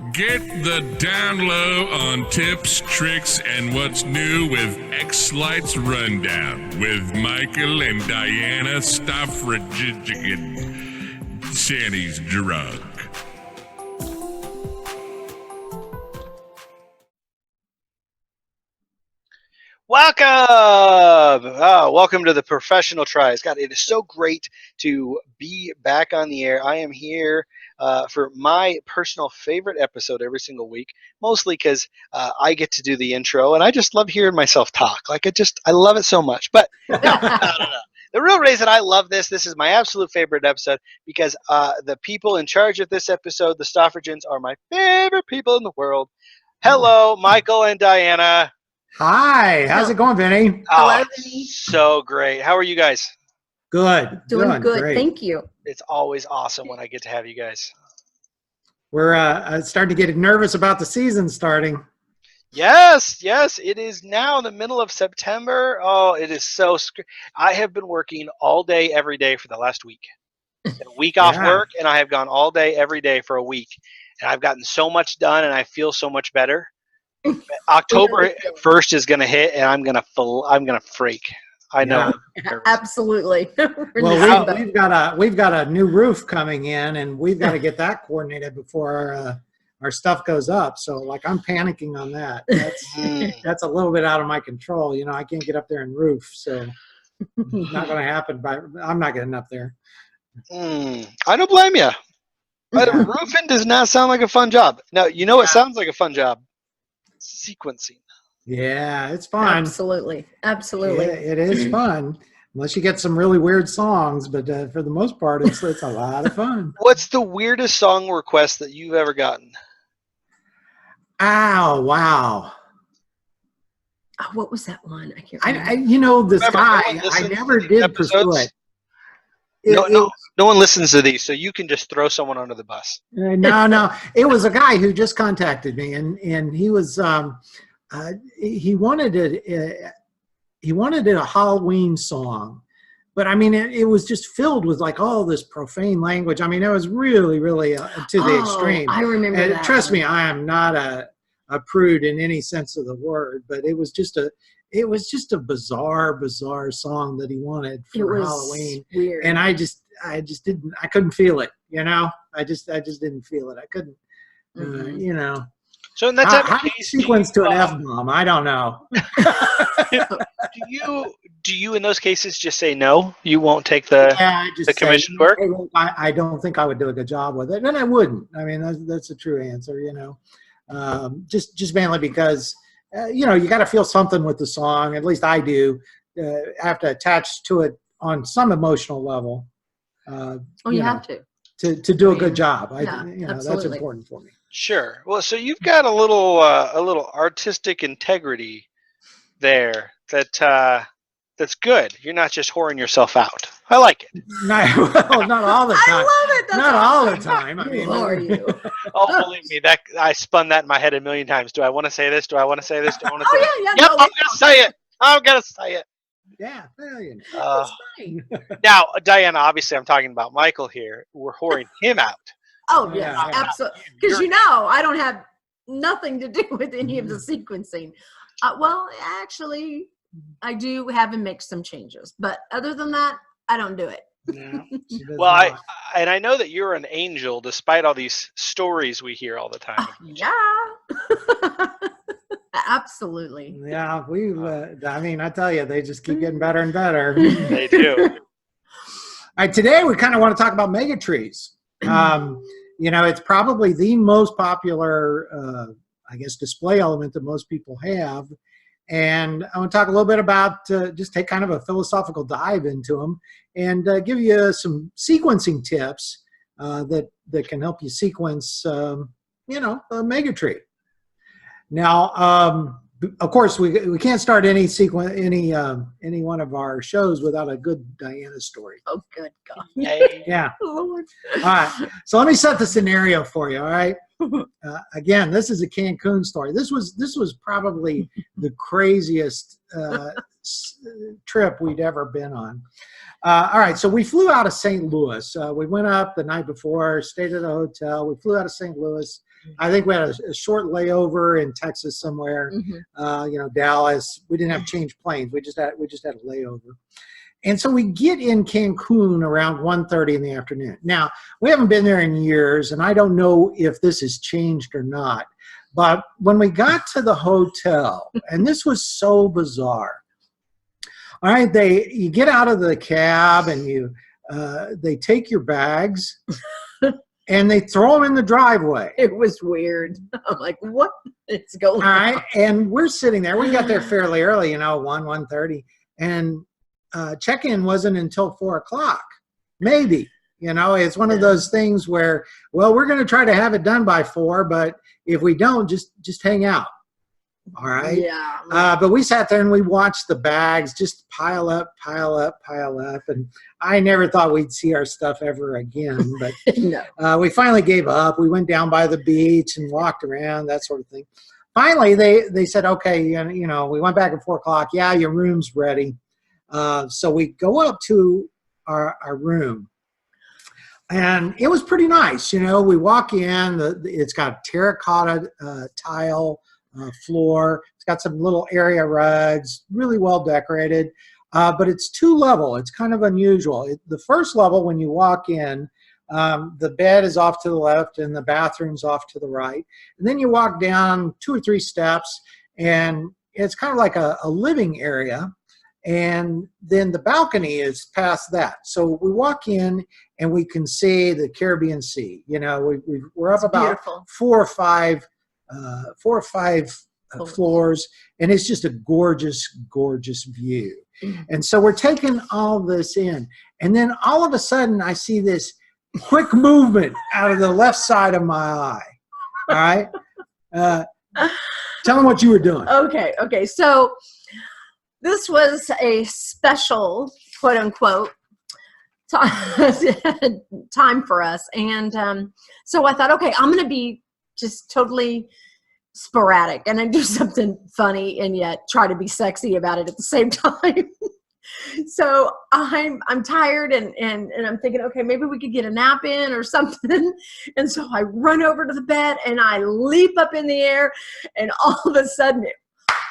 Get the down low on tips, tricks, and what's new with xLights Rundown with Michael and Diana Stoffregen. Sandy's drunk. Welcome to the Professional Tries. God, it is so great to be back on the air. I am here for my personal favorite episode every single week, mostly because I get to do the intro, and I just love hearing myself talk. I love it so much. But no. The real reason I love this is my absolute favorite episode, because the people in charge of this episode, the Stoffregens, are my favorite people in the world. Hello, Michael and Diana. Hi, how's it going, Vinny? Hello, Vinny. So great. How are you guys? Good. Doing good. Great. Thank you. It's always awesome when I get to have you guys. We're starting to get nervous about the season starting. Yes. It is now the middle of September. Oh, it is so. I have been working all day, every day for the last week. A week off work, and I have gone all day, every day for a week. And I've gotten so much done, and I feel so much better. October 1st is going to hit, and I'm going to freak. I know. Yeah. Absolutely. Well, we've got a new roof coming in, and we've got to get that coordinated before our stuff goes up. So, I'm panicking on that. That's a little bit out of my control. I can't get up there and roof, so not going to happen. I'm not getting up there. I don't blame you. But roofing does not sound like a fun job. Now, what sounds like a fun job? Sequencing. Yeah, it's fun. Absolutely. Yeah, it is fun, unless you get some really weird songs. But for the most part, it's a lot of fun. What's the weirdest song request that you've ever gotten? Oh, wow. Oh, what was that one? I can't remember. This guy, I never did pursue it. No one listens to these, so you can just throw someone under the bus. No. It was a guy who just contacted me, and he was he wanted it a Halloween song, but it was just filled with all this profane language. It was really to the extreme. I remember that. Trust me, I am not a prude in any sense of the word, but it was just a bizarre song that he wanted for Halloween. Weird. And I couldn't feel it, I just didn't feel it. I couldn't, So in that type of case, sequence to an F-bomb, I don't know. Do you in those cases just say no? You won't take the commission work? I don't think I would do a good job with it, and I wouldn't. That's a true answer, just mainly because you got to feel something with the song. At least I do. I have to attach to it on some emotional level. You have to do a good job. That's important for me. Sure. Well, so you've got a little artistic integrity there that's good. You're not just whoring yourself out. I like it. Not all the time. I love it. Not all the time. Who are you? Oh, believe me, I spun that in my head a million times. Do I want to say this? Do I want to say this? Do I want to say Yeah. Yep, I'm gonna say it. I'm gonna say it. Yeah. That's fine. Now, Diana, obviously, I'm talking about Michael here. We're whoring him out. Oh, yes, absolutely. Because I don't have nothing to do with any of the sequencing. Well, actually, I do have him make some changes. But other than that, I don't do it. No, well, I know that you're an angel, despite all these stories we hear all the time. Yeah. Absolutely. Yeah, I tell you, they just keep getting better and better. They do. All right, today we kind of want to talk about megatrees. It's probably the most popular, display element that most people have. And I want to talk a little bit about, just take kind of a philosophical dive into them and give you some sequencing tips that can help you sequence, a megatree. Now, of course, we can't start any one of our shows without a good Diana story. Oh, good God. Yeah. All right. So let me set the scenario for you. All right. Again, this is a Cancun story. This was probably the craziest trip we'd ever been on. All right. So we flew out of St. Louis. We went up the night before, stayed at a hotel. We flew out of St. Louis. I think we had a short layover in Texas somewhere, Dallas. We didn't have changed planes. We just had a layover. And so we get in Cancun around 1:30 in the afternoon. Now, we haven't been there in years, and I don't know if this has changed or not. But when we got to the hotel, and this was so bizarre. All right, you get out of the cab and they take your bags and they throw them in the driveway. It was weird. I'm like, what is going on? All right, and we're sitting there. We got there fairly early, 1:30, and check-in wasn't until 4 o'clock, maybe. It's one of those things where, well, we're going to try to have it done by 4, but if we don't, just hang out. All right. Yeah. But we sat there and we watched the bags just pile up. And I never thought we'd see our stuff ever again. But no. We finally gave up. We went down by the beach and walked around, that sort of thing. Finally, they said, okay, we went back at 4 o'clock. Yeah, your room's ready. So we go up to our room. And it was pretty nice. We walk in. It's got terracotta tile floor. It's got some little area rugs, really well decorated, but it's 2-level. It's kind of unusual. The first level, when you walk in, the bed is off to the left and the bathroom's off to the right. And then you walk down 2 or 3 steps, and it's kind of like a living area. And then the balcony is past that. So we walk in and we can see the Caribbean Sea. We're up about beautiful. 4 or 5 floors, and it's just a gorgeous, gorgeous view. And so we're taking all this in, and then all of a sudden I see this quick movement out of the left side of my eye. All right, tell them what you were doing. Okay. So this was a special, quote unquote, time for us, and so I thought, okay, I'm going to be just totally sporadic and I do something funny and yet try to be sexy about it at the same time. So I'm tired and I'm thinking, okay, maybe we could get a nap in or something. And so I run over to the bed and I leap up in the air, and all of a sudden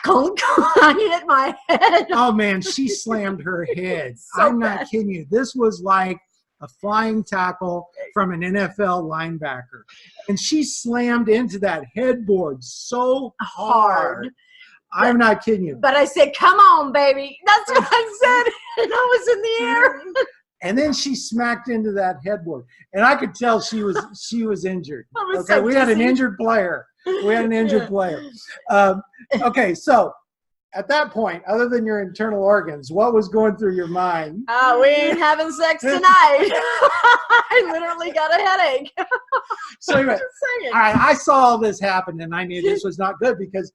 I hit my head. Oh man, she slammed her head. So I'm bad. not kidding you. This was like a flying tackle from an NFL linebacker. And she slammed into that headboard so hard. I'm not kidding you. But I said, come on, baby. That's what I said. And I was in the air. And then she smacked into that headboard. And I could tell she was injured. I was Okay, so we had an dizzy. injured player. Okay, so at that point, other than your internal organs, what was going through your mind? We ain't having sex tonight. I literally got a headache. So anyway, Just saying. all right, I saw all this happen, and I knew this was not good because,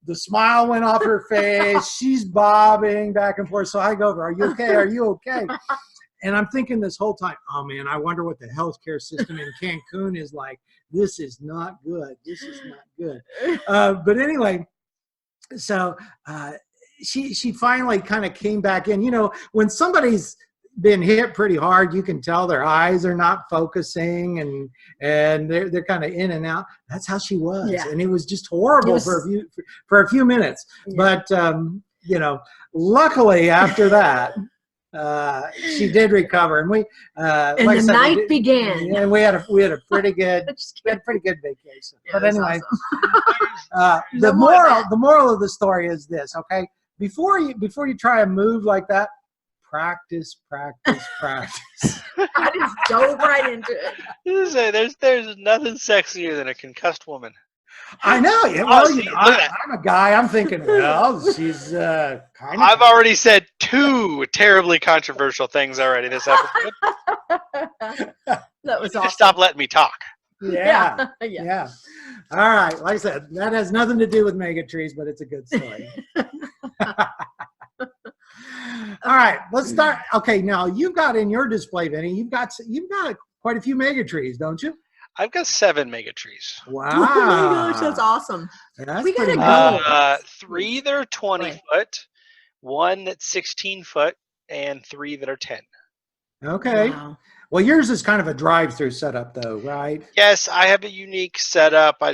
the smile went off her face. She's bobbing back and forth. So I go over, are you okay? Are you okay? And I'm thinking this whole time, oh, man, I wonder what the healthcare system in Cancun is like. This is not good. This is not good. But anyway, so she finally kind of came back in. When somebody's been hit pretty hard, you can tell their eyes are not focusing and they're kind of in and out. That's how she was. Yeah. And it was just horrible for a few minutes. Yeah. But luckily after that, she did recover, and we And like I the said, night began. and we had a pretty good Just vacation. Yeah, But that's anyway, awesome. the more of that. moral of the story is this, okay? Before you try a move like that, practice. I just dove right into it. There's nothing sexier than a concussed woman. I know. Yeah, well, see, look at that. I'm a guy. I'm thinking, well, she's kind of. I've already said 2 terribly controversial things already this episode. That was Just awesome. stop letting me talk. Yeah. Yeah. Yeah. All right. Like I said, that has nothing to do with Megatrees, but it's a good story. All right. Let's start. Okay. Now you've got in your display, Vinny, you've got quite a few Megatrees, don't you? I've got 7 Megatrees. Wow. Oh my gosh, that's awesome. That's We gotta pretty go. nice. 3 that are 20 Right. foot, 1 that's 16 foot, and 3 that are 10. Okay. Wow. Well, yours is kind of a drive-through setup, though, right? Yes, I have a unique setup. I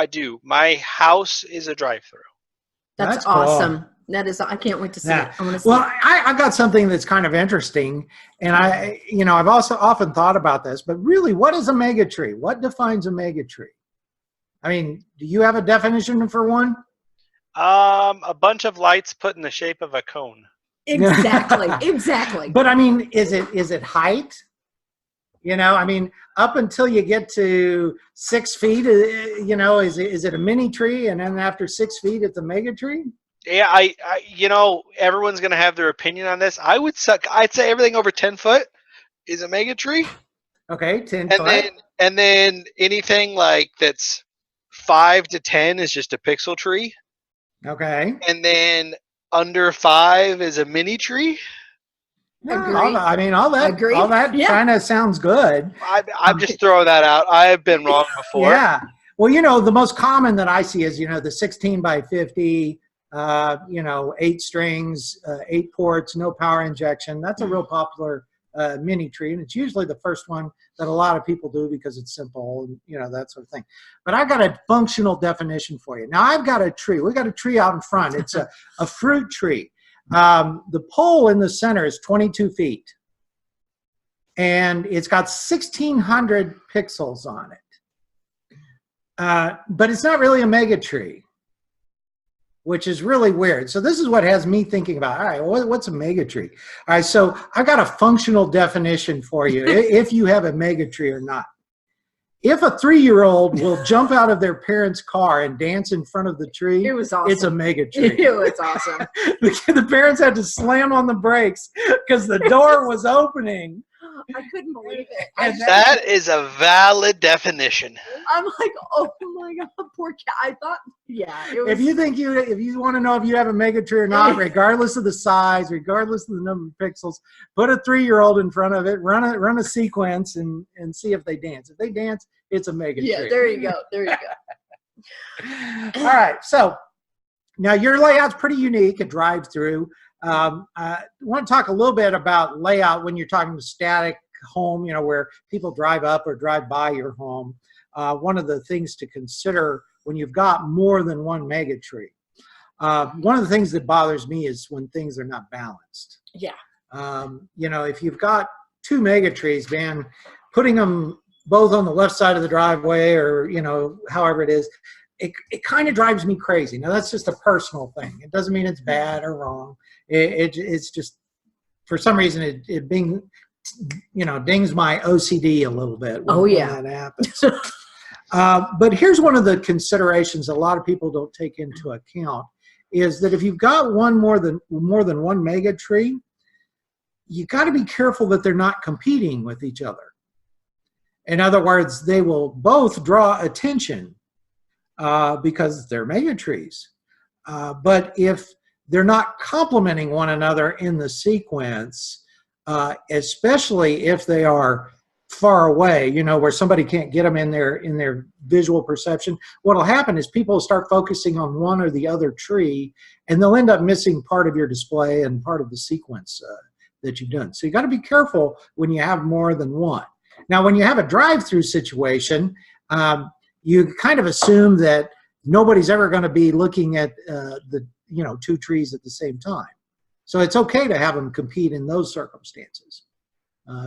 do. My house is a drive-through. That's That's cool. awesome. That is, I can't wait to see Yeah. it. I want to see Well, it. I got something that's kind of interesting, and I've also often thought about this, but really, what is a megatree? What defines a megatree? I mean, do you have a definition for one? A bunch of lights put in the shape of a cone. Exactly. Exactly. But I mean, is it height? I mean, up until you get to 6 feet, is it a mini tree, and then after 6 feet, it's a mega tree? Yeah, everyone's gonna have their opinion on this. I'd say everything over 10 foot is a mega tree, Okay, 10 and foot. then anything like that's 5 to 10 is just a pixel tree, Okay. and then under 5 is a mini tree. Agree. I mean, all that Yeah. kind of sounds good. I'm just throwing that out. I've been wrong before. Yeah. Well, the most common that I see is, the 16 by 50, 8 strings, 8 ports, no power injection. That's a real popular mini tree, and it's usually the first one that a lot of people do because it's simple and, that sort of thing. But I got a functional definition for you. Now, I've got a tree. We got a tree out in front. It's a fruit tree. The pole in the center is 22 feet, and it's got 1,600 pixels on it. But it's not really a mega tree, which is really weird. So this is what has me thinking about, all right, what's a mega tree? All right, so I got a functional definition for you, if you have a mega tree or not. If a 3-year-old will jump out of their parents' car and dance in front of the tree, It was awesome. it's a mega tree. It's awesome. The parents had to slam on the brakes because the door was opening. I couldn't believe it. And That is a valid definition. I'm like, oh my god, poor cat. I thought, yeah. It was, if you want to know if you have a mega tree or not, regardless of the size, regardless of the number of pixels, put a 3-year-old in front of it, run a sequence, and see if they dance. If they dance, it's a mega tree. yeah, there you go. There you go. All right, so now your layout's pretty unique. It drives through. I want to talk a little bit about layout when you're talking to static home, where people drive up or drive by your home. One of the things to consider when you've got more than one mega tree. One of the things that bothers me is when things are not balanced. Yeah. If you've got 2 mega trees, man, putting them both on the left side of the driveway or, however it is, it kind of drives me crazy. Now, that's just a personal thing. It doesn't mean it's bad or wrong. It's just, for some reason, it dings my OCD a little bit when that happens. But here's one of the considerations a lot of people don't take into account is that if you've got more than one mega tree, you got to be careful that they're not competing with each other. In other words, they will both draw attention because they're mega trees. But if they're not complementing one another in the sequence, especially if they are far away, where somebody can't get them in their visual perception, what'll happen is people will start focusing on one or the other tree, and they'll end up missing part of your display and part of the sequence that you've done. So you got to be careful when you have more than one. Now, when you have a drive-through situation, you kind of assume that nobody's ever going to be looking at the 2 trees at the same time. So it's okay to have them compete in those circumstances.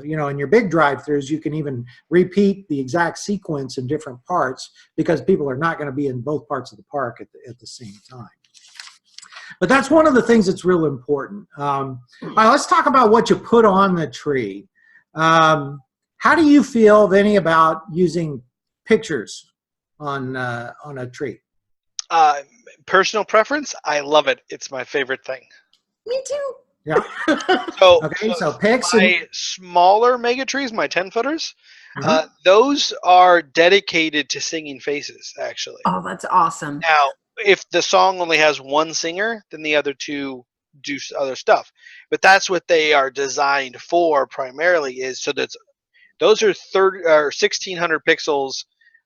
In your big drive-throughs, you can even repeat the exact sequence in different parts because people are not going to be in both parts of the park at the same time. But that's one of the things that's real important. All right, let's talk about what you put on the tree. How do you feel, Vinny, about using pictures on a tree? Personal preference, I love it. It's my favorite thing. Me too. Yeah. So pics. My smaller mega trees, my 10-footers, Uh-huh. those are dedicated to singing faces, actually. Oh, that's awesome. Now, if the song only has one singer, then the other 2 do other stuff. But that's what they are designed for primarily, is so that those are 1,600 pixels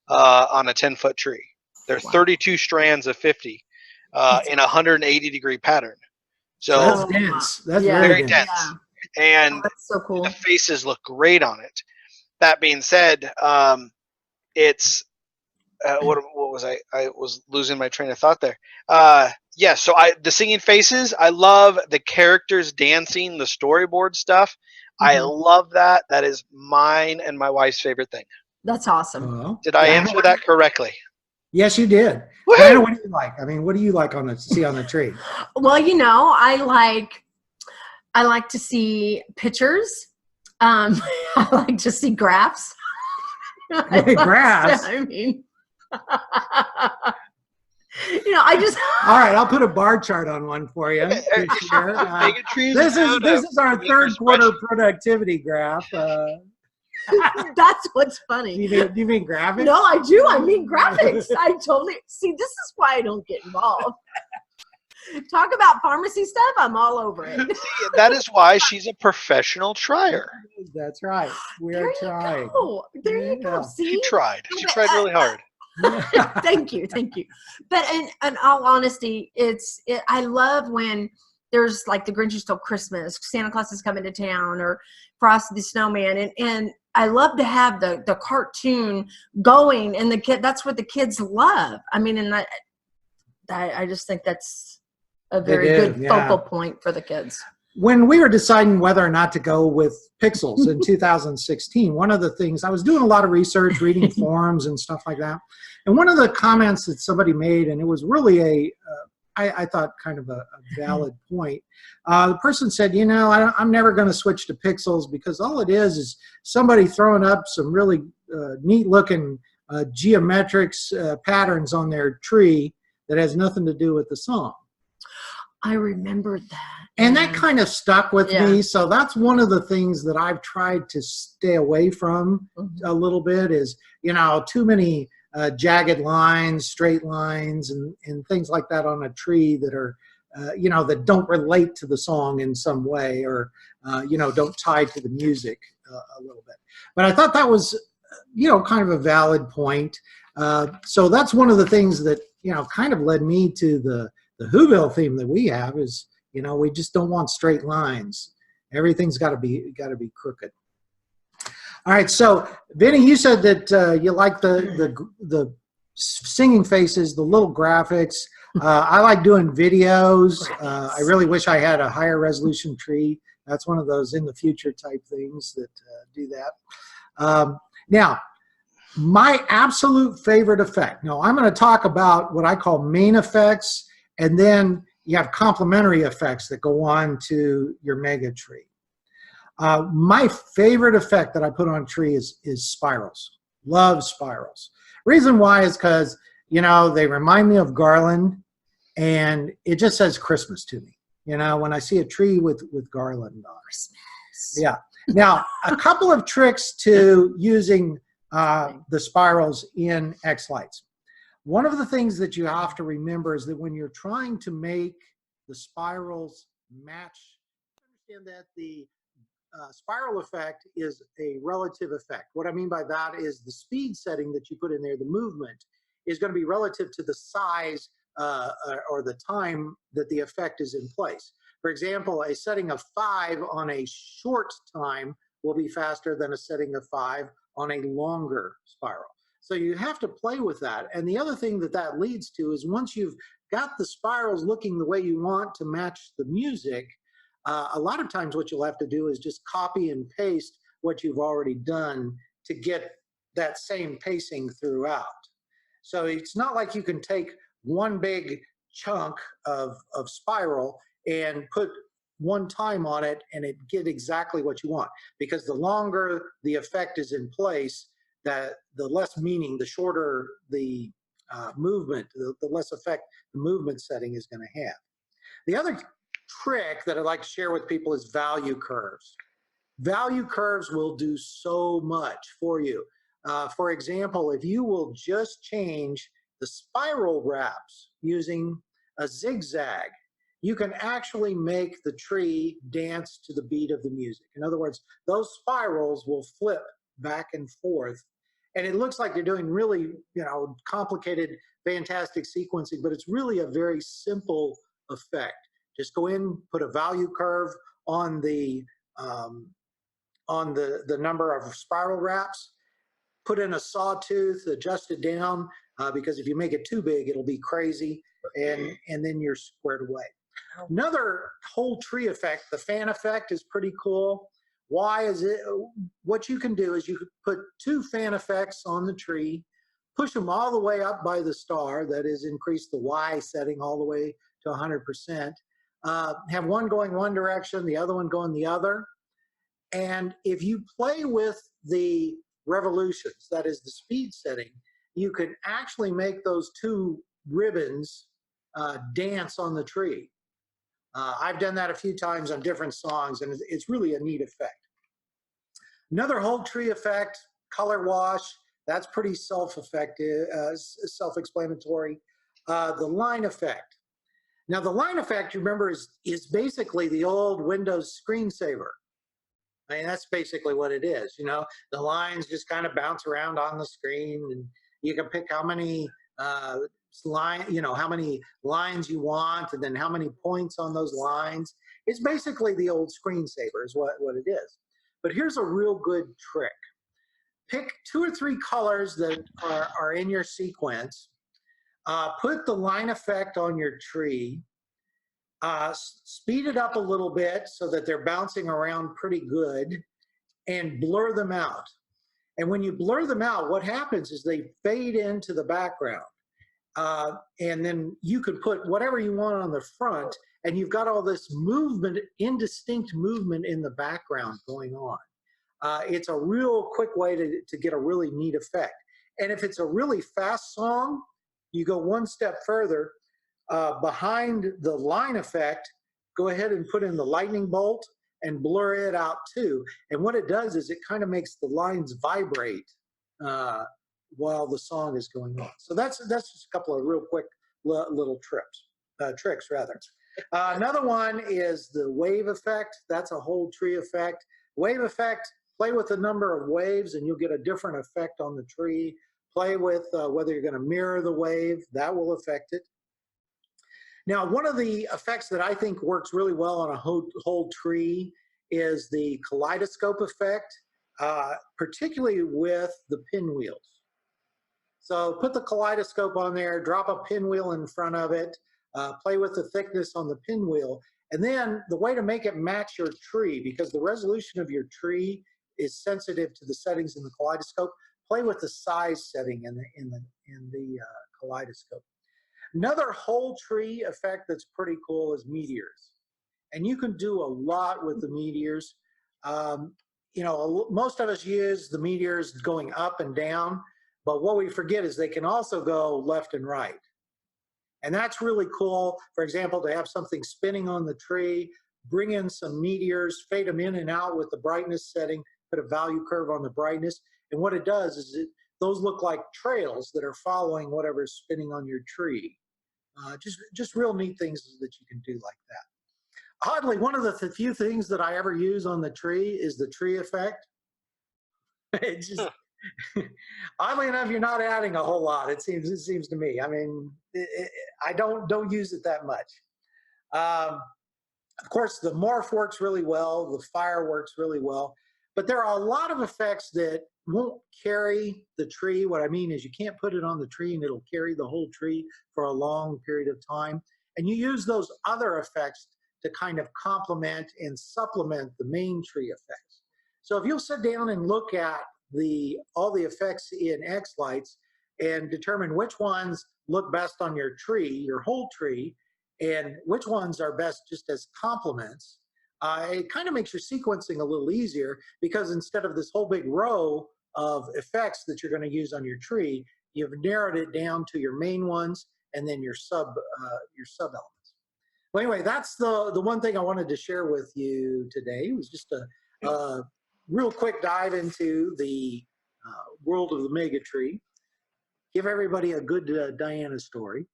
on a 10-foot tree. There's 32 strands of 50 in a 180-degree pattern. So that's dense. That's Yeah. very very dense. dense. and That's so cool. the faces look great on it. That being said, it's what was I was losing my train of thought there. Yeah, so the singing faces, I love the characters dancing, the storyboard stuff. I love that. That is mine and my wife's favorite thing. That's awesome. Oh, Did I answer that correctly? yes, you did. Woo! Diana, what do you like? I mean, what do you like see on the tree? Well, I like to see pictures. I like to see graphs. Graphs? I mean, I just. All right, I'll put a bar chart on one for you. To share. Megatrees This is our third quarter productivity graph. That's what's funny. Do you mean graphics? No, I do. I mean graphics. I totally see. This is why I don't get involved. Talk about pharmacy stuff. I'm all over it. See, that is why she's a professional trier. That's right. We're trying. There you go. See, She tried. She tried really hard. Thank you. But in all honesty, I love when there's like the Grinch Who Stole Christmas, Santa Claus is coming to town, or Frosty the Snowman, and I love to have the cartoon going, and that's what the kids love. I mean, and I just think that's a very good focal point for the kids. When we were deciding whether or not to go with pixels in 2016, one of the things, I was doing a lot of research, reading forums and stuff like that. And one of the comments that somebody made, and it was really I thought kind of a valid point. The person said, I'm never going to switch to pixels because all it is somebody throwing up some really neat looking geometrics patterns on their tree that has nothing to do with the song. I remembered that. And that kind of stuck with me. So that's one of the things that I've tried to stay away from a little bit is, too many jagged lines, straight lines, and things like that on a tree that are, that don't relate to the song in some way or, don't tie to the music a little bit. But I thought that was, kind of a valid point. So that's one of the things that, kind of led me to the Whoville theme that we have is, we just don't want straight lines. Everything's got to be crooked. All right, so Vinny, you said that you like the singing faces, the little graphics. I like doing videos. I really wish I had a higher resolution tree. That's one of those in the future type things that do that. Now, my absolute favorite effect. Now, I'm going to talk about what I call main effects, and then you have complementary effects that go on to your mega tree. My favorite effect that I put on a tree is spirals. Love spirals. Reason why is because, they remind me of garland, and it just says Christmas to me. When I see a tree with garland on it. Yeah. Now, a couple of tricks to using the spirals in xLights. One of the things that you have to remember is that when you're trying to make the spirals match, understand that the spiral effect is a relative effect. What I mean by that is the speed setting that you put in there, the movement, is going to be relative to the size or the time that the effect is in place. For example, a setting of 5 on a short time will be faster than a setting of 5 on a longer spiral. So you have to play with that. And the other thing that leads to is once you've got the spirals looking the way you want to match the music, a lot of times what you'll have to do is just copy and paste what you've already done to get that same pacing throughout. So it's not like you can take one big chunk of spiral and put one time on it and it get exactly what you want. Because the longer the effect is in place, that the less meaning, the shorter the movement, the less effect the movement setting is going to have. The other trick that I'd like to share with people is value curves. Value curves will do so much for you. For example, if you will just change the spiral wraps using a zigzag, you can actually make the tree dance to the beat of the music. In other words, those spirals will flip back and forth, and it looks like you're doing really, complicated, fantastic sequencing, but it's really a very simple effect. Just go in, put a value curve on the on the number of spiral wraps. Put in a sawtooth, adjust it down, because if you make it too big, it'll be crazy, and then you're squared away. Another whole tree effect, the fan effect, is pretty cool. Why is it? What you can do is you could put 2 fan effects on the tree, push them all the way up by the star, that is, increase the Y setting all the way to 100%. Have one going one direction, the other one going the other. And if you play with the revolutions, that is the speed setting, you can actually make those 2 ribbons dance on the tree. I've done that a few times on different songs, and it's really a neat effect. Another whole tree effect, color wash, that's pretty self-explanatory. The line effect. Now, the line effect, you remember, is basically the old Windows screensaver. I mean, that's basically what it is. You know, the lines just kind of bounce around on the screen, and you can pick how many how many lines you want, and then how many points on those lines. It's basically the old screensaver is what it is. But here's a real good trick. Pick 2 or 3 colors that are in your sequence. Put the line effect on your tree. Speed it up a little bit so that they're bouncing around pretty good, and blur them out. And when you blur them out, what happens is they fade into the background. And then you can put whatever you want on the front, and you've got all this movement, indistinct movement in the background going on. It's a real quick way to get a really neat effect. And if it's a really fast song, you go one step further. Behind the line effect, go ahead and put in the lightning bolt and blur it out too. And what it does is it kind of makes the lines vibrate while the song is going on. So that's just a couple of real quick little tricks rather. Another one is the wave effect. That's a whole tree effect. Wave effect, play with a number of waves and you'll get a different effect on the tree. Play with whether you're going to mirror the wave. That will affect it. Now, one of the effects that I think works really well on a whole tree is the kaleidoscope effect, particularly with the pinwheels. So put the kaleidoscope on there, drop a pinwheel in front of it, play with the thickness on the pinwheel, and then the way to make it match your tree, because the resolution of your tree is sensitive to the settings in the kaleidoscope, play with the size setting in the kaleidoscope. Another whole tree effect that's pretty cool is meteors. And you can do a lot with the meteors. You know, most of us use the meteors going up and down, but what we forget is they can also go left and right. And that's really cool. For example, to have something spinning on the tree, bring in some meteors, fade them in and out with the brightness setting, put a value curve on the brightness. And what it does is those look like trails that are following whatever's spinning on your tree. Just real neat things that you can do like that. Oddly, one of the few things that I ever use on the tree is the tree effect. It just, oddly enough, you're not adding a whole lot. It seems to me. I mean, I don't use it that much. Of course, the morph works really well. The fire works really well. But there are a lot of effects that won't carry the tree. What I mean is you can't put it on the tree and it'll carry the whole tree for a long period of time. And you use those other effects to kind of complement and supplement the main tree effects. So if you'll sit down and look at all the effects in xLights and determine which ones look best on your tree, your whole tree, and which ones are best just as complements, it kind of makes your sequencing a little easier, because instead of this whole big row of effects that you're going to use on your tree, you've narrowed it down to your main ones and then your sub elements. Well, anyway, that's the one thing I wanted to share with you today. It was just a real quick dive into the world of the Megatree. Give everybody a good Diana story.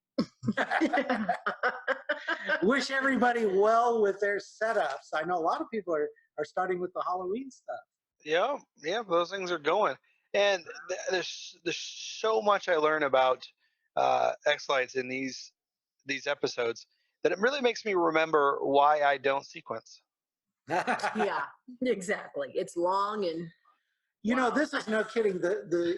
Wish everybody well with their setups. I know a lot of people are starting with the Halloween stuff. Yeah, those things are going. And there's so much I learn about xLights in these episodes that it really makes me remember why I don't sequence. Yeah, exactly. It's long and You know, this is no kidding. The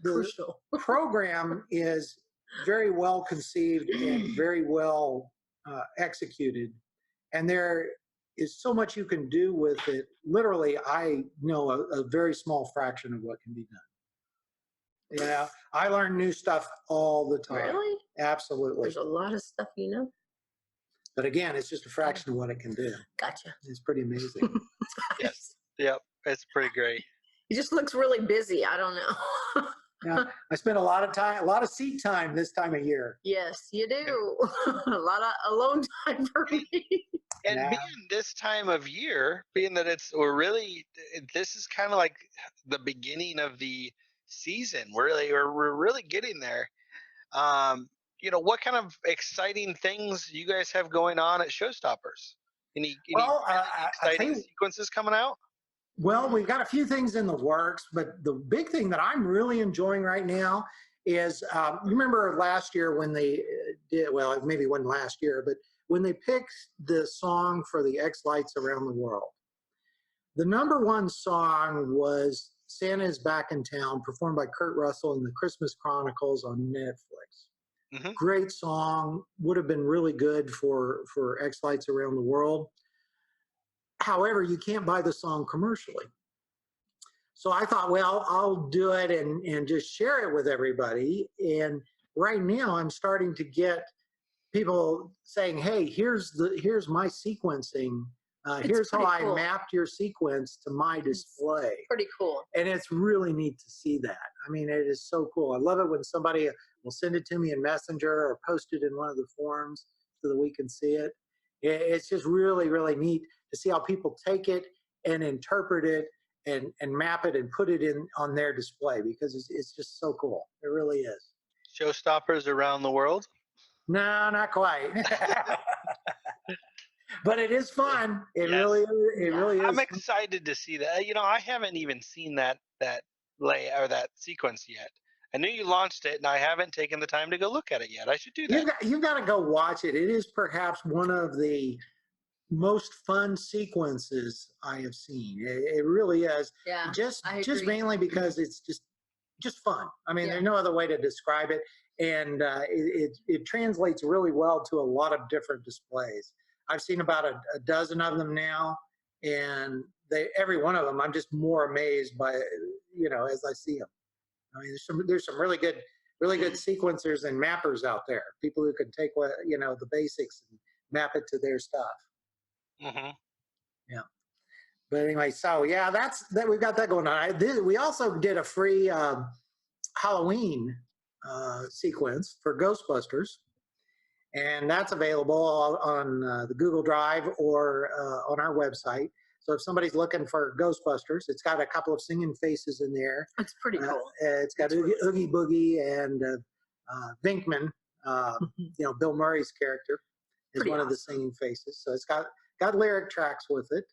crucial. program is very well conceived and very well executed, and there is so much you can do with it. Literally, I know a very small fraction of what can be done. You know, I learn new stuff all the time. Really? Absolutely. There's a lot of stuff, you know. But again, it's just a fraction of what it can do. Gotcha. It's pretty amazing. Yes. Yep. It's pretty great. He just looks really busy. I don't know. Yeah, I spend a lot of seat time this time of year. Yes, you do. A lot of alone time for me. And Yeah. being this time of year, being that this is kind of like the beginning of the season. We're really getting there. What kind of exciting things you guys have going on at Showstoppers? Any Well, really I exciting tell you, sequences coming out? well, we've got a few things in the works, but the big thing that I'm really enjoying right now is, you remember last year when they did, well, maybe wasn't last year, but when they picked the song for the xLights Around the World, the #1 song was Santa is Back in Town, performed by Kurt Russell in the Christmas Chronicles on Netflix. Mm-hmm. Great song, would have been really good for xLights Around the World. However, you can't buy the song commercially. So I thought, well, I'll do it and just share it with everybody. And right now I'm starting to get people saying, hey, here's my sequencing. Here's how I mapped your sequence to my display. Pretty cool. And it's really neat to see that. I mean, it is so cool. I love it when somebody will send it to me in Messenger or post it in one of the forums so that we can see it. It's just really, really neat to see how people take it and interpret it and map it and put it in on their display, because it's just so cool. It really is. Showstoppers Around the World? No, not quite. But it is fun. It really is. I'm excited to see that. I haven't even seen that sequence yet. I knew you launched it, and I haven't taken the time to go look at it yet. I should do that. You've got to go watch it. It is perhaps one of the most fun sequences I have seen. It really is. Yeah, just mainly because it's just fun. I mean, there's no other way to describe it, and it translates really well to a lot of different displays. I've seen about a dozen of them now, and every one of them I'm just more amazed by, as I see them. I mean, there's some really good sequencers and mappers out there. People who can take the basics and map it to their stuff. Mm-hmm. Yeah. But anyway, so yeah, that we've got that going on. We also did a free Halloween sequence for Ghostbusters, and that's available on the Google Drive or on our website. So if somebody's looking for Ghostbusters, it's got a couple of singing faces in there. It's pretty cool. It's got Oogie Boogie and Vinkman, Bill Murray's character, is Pretty one of the singing faces. So it's got lyric tracks with it.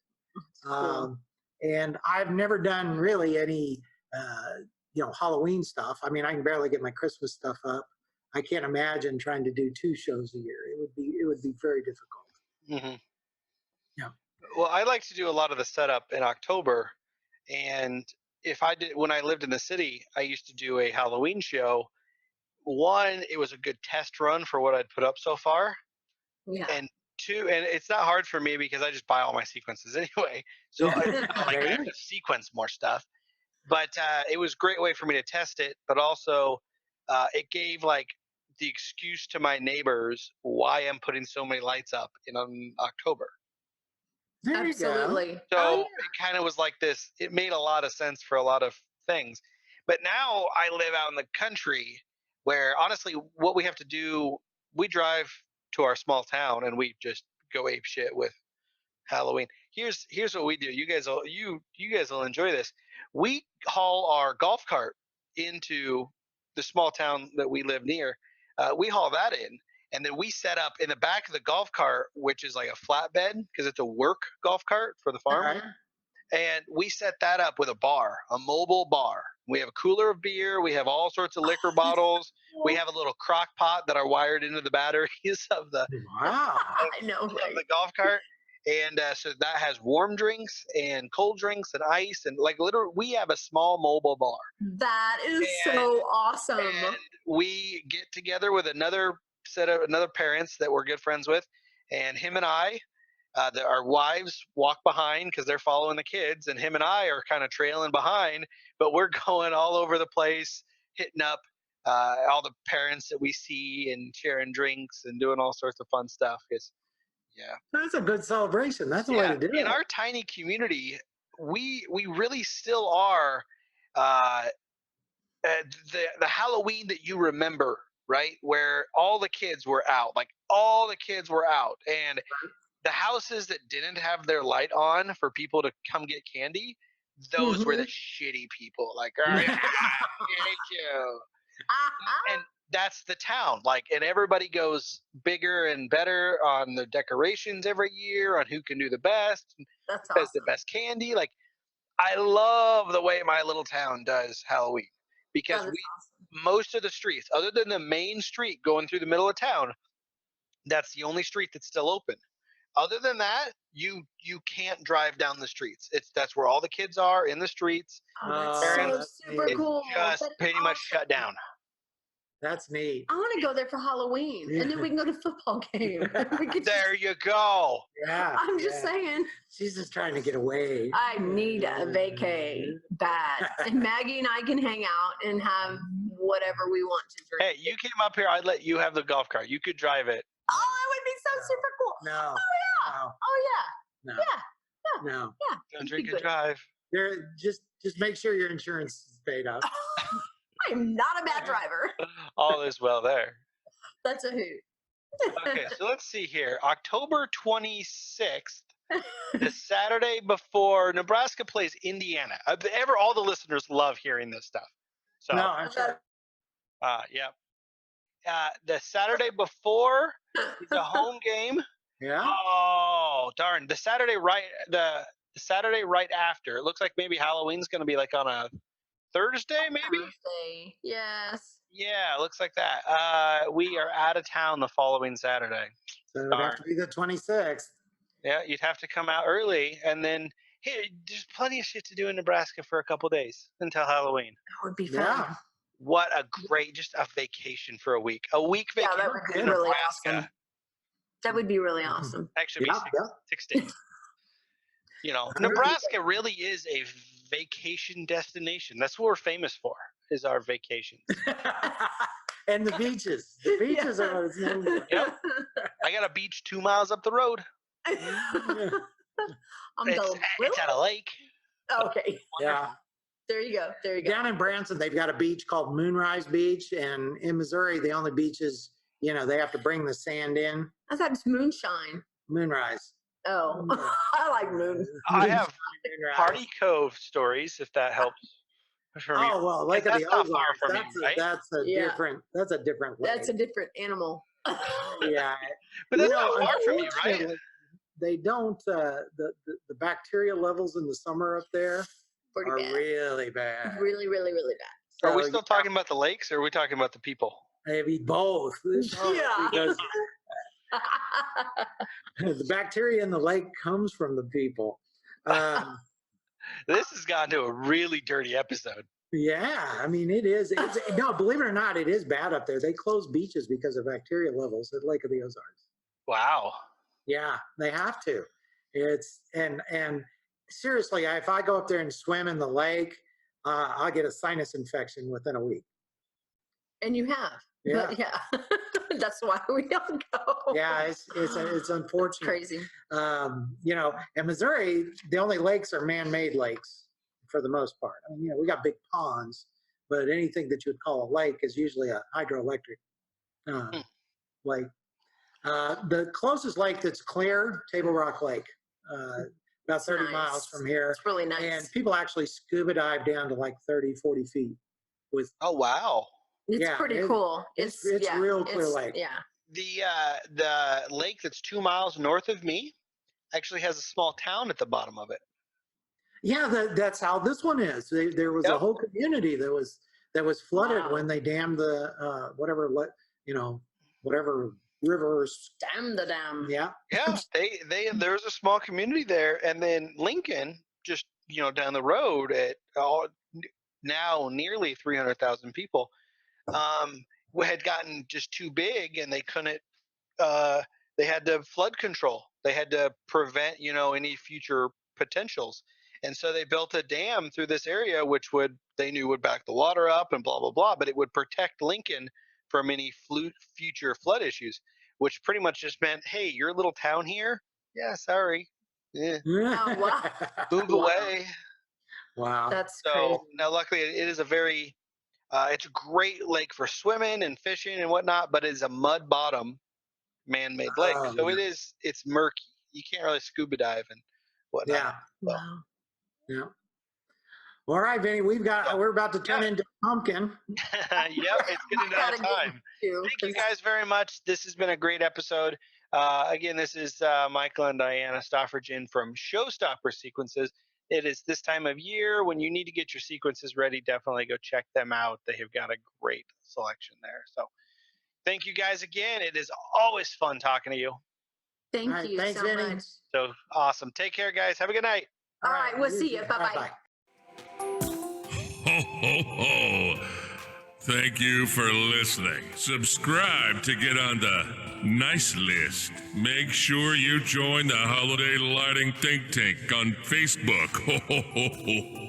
Cool. And I've never done really any, Halloween stuff. I mean, I can barely get my Christmas stuff up. I can't imagine trying to do 2 shows a year. It would be very difficult. Mm-hmm. Yeah. Well, I like to do a lot of the setup in October, and when I lived in the city, I used to do a Halloween show. One, it was a good test run for what I'd put up so far. Yeah. And 2, and it's not hard for me because I just buy all my sequences anyway. So I have to sequence more stuff. But it was a great way for me to test it, but also it gave the excuse to my neighbors why I'm putting so many lights up in October. There Absolutely. So it kind of was like this. It made a lot of sense for a lot of things. But now I live out in the country where, honestly, what we have to do, we drive to our small town and we just go ape shit with Halloween. Here's what we do. You guys will enjoy this. We haul our golf cart into the small town that we live near. We haul that in. And then we set up in the back of the golf cart, which is like a flatbed because it's a work golf cart for the farm. Uh-huh. And we set that up with a mobile bar. We have a cooler of beer. We have all sorts of liquor bottles. We have a little crock pot that are wired into the batteries of the Wow. I know, right? of the golf cart. And so that has warm drinks and cold drinks and ice. And like literally, we have a small mobile bar. That is so awesome. And we get together with another parents that we're good friends with. And him and I, our wives walk behind because they're following the kids. And him and I are kind of trailing behind. But we're going all over the place, hitting up all the parents that we see and sharing drinks and doing all sorts of fun stuff. Yeah. That's a good celebration. That's the way to do it. In our tiny community, we really still are the Halloween that you remember, right? Where all the kids were out, and the houses that didn't have their light on for people to come get candy, those were the shitty people. Like, oh, yeah, I hate you. And that's the town. Like, and everybody goes bigger and better on the decorations every year, on who can do the best, That's has awesome. the best candy. Like, I love the way my little town does Halloween because most of the streets, other than the main street going through the middle of town, that's the only street that's still open. Other than that, you can't drive down the streets. That's where all the kids are, in the streets. Oh, that's so super cool. Just pretty much shut down. That's neat. I want to go there for Halloween, and then we can go to a football game. There you go. Yeah. I'm just saying. She's just trying to get away. I need a vacay bad. And Maggie and I can hang out and have whatever we want to drink. Hey, you came up here. I'd let you have the golf cart. You could drive it. Oh, that would be so super cool. No. Oh, yeah. No. Oh, yeah. No. Yeah. No. Yeah. Don't drink and drive. Just make sure your insurance is paid up. I'm not a bad driver. All is well there. That's a hoot. Okay, so let's see here. October 26th, the Saturday before Nebraska plays Indiana. All the listeners love hearing this stuff. So, No, I'm sure. yeah. The Saturday before is a home game. Yeah. Oh, darn. The Saturday right after. It looks like maybe Halloween's going to be like on a Thursday, maybe? Thursday. Yes. Yeah, it looks like that. We are out of town the following Saturday. So it would have to be the 26th. Yeah, you'd have to come out early, and then hey, there's plenty of shit to do in Nebraska for a couple days until Halloween. That would be fun. Yeah. What a great, just a vacation for a week. A week vacation. Yeah, that would be really awesome. That would be really awesome. Actually, 6 days. Nebraska really is a vacation destination. That's what we're famous for, is our vacations. And the beaches. The beaches are what it's known for. Yep. I got a beach 2 miles up the road. It's at a lake. Okay. Yeah. There you go. There you go. Down in Branson, they've got a beach called Moonrise Beach. And in Missouri, the only beach is, they have to bring the sand in. I thought it's moonshine. Moonrise. Oh, I like moon. I have Party Cove stories, if that helps. Oh, well, Lake of the Ozarks. That's a different lake. That's a different animal. Yeah. But that's not far from you, right? They don't, the bacteria levels in the summer up there are really bad. Really, really, really bad. Are we still talking about the lakes, or are we talking about the people? Maybe both. Yeah. Because the bacteria in the lake comes from the people. This has gone to a really dirty episode. Yeah, I mean, it is. No, believe it or not, it is bad up there. They close beaches because of bacteria levels at Lake of the Ozarks. Wow. Yeah, they have to. It's and seriously, if I go up there and swim in the lake, I'll get a sinus infection within a week. And you have. Yeah. But yeah. That's why we don't go. Yeah, it's unfortunate. Crazy. In Missouri, the only lakes are man-made lakes for the most part. I mean, we got big ponds, but anything that you would call a lake is usually a hydroelectric lake. The closest lake that's clear, Table Rock Lake, about 30 miles from here. It's really nice. And people actually scuba dive down to like 30, 40 feet. Oh, wow. It's pretty cool. It's real clear lake. Yeah. The lake that's 2 miles north of me actually has a small town at the bottom of it. Yeah, that's how this one is. There was a whole community that was flooded when they dammed the whatever rivers. Damn the dam. Yeah. Yeah, there's a small community there, and then Lincoln, just down the road at now nearly 300,000 people, had gotten just too big, and they couldn't. They had to flood control. They had to prevent any future potentials, and so they built a dam through this area, which they knew would back the water up and blah blah blah, but it would protect Lincoln from any future flood issues, which pretty much just meant, hey, your little town here, yeah, sorry, Oh, wow. move away. Wow. That's So crazy. now, luckily, it is a very it's a great lake for swimming and fishing and whatnot, but it's a mud bottom man-made lake, so it's murky. You can't really scuba dive and whatnot. Yeah. So, Wow. Yeah. All right, Vinny, we're about to turn into a pumpkin. yep, it's getting to that time. Thank you guys very much. This has been a great episode. Again, this is Michael and Diana Stoffregen from Showstopper Sequences. It is this time of year when you need to get your sequences ready. Definitely go check them out. They have got a great selection there. So thank you guys again. It is always fun talking to you. Thank you thanks, so Vinny. much. So awesome. Take care, guys. Have a good night. All right, we'll see you. Bye-bye. Bye-bye. Ho, ho, ho. Thank you for listening. Subscribe to get on the nice list. Make sure you join the Holiday Lighting Think Tank on Facebook. Ho, ho, ho, ho.